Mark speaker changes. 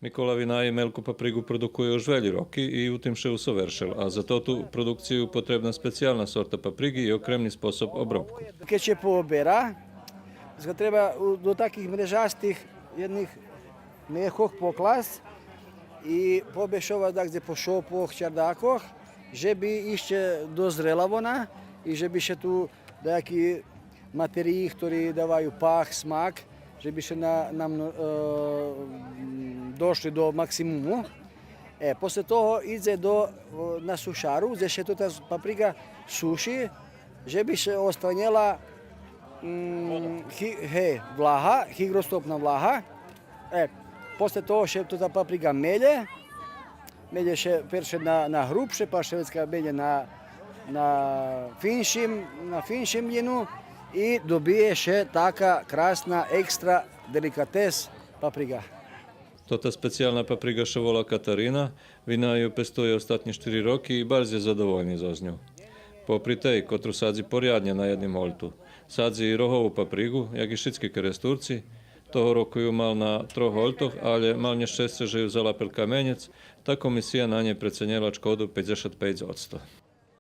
Speaker 1: Mikola Vinaj melku paprigu produkuje už veľa roky i u tým še usoveršil, a za tú produkciu potrebna specijalna sorta paprigi i okremni sposob obrobku.
Speaker 2: Keď se poobera, ga treba do takih mrežastih jednih mehoh poklas i pobešovať takde po šopoch, čardakoch, že by ešte dozrela vona i že by še tu nejakí materiji, ktorí dávajú pach, smak, že by še nam došli do maksimumu. Posle toho ide na sušaru, gdje še ta paprika suši, že by še ostranjela vlaha, higrostopna vlaha. Posle toho še ta paprika melje še perše na hrubše, pa še vecka melje na finšim ljenu i dobije še taka krasna ekstra delikates paprika.
Speaker 1: Tota specijalna papriga še volá Katarina, Vinaj ju pestuje ostatní 4 roky i bardzo je zadovoljný zo z ňu. Popri tej, kotru sadzi poriadne na jednom holtu, sadzi i rohovú paprigu, jak i všetky keresturci. Toho roku ju mal na 3 holtoch, ale mal nešťastie, že ju zalapil kamenec. Ta komisija na nje precenjela škodu 55%.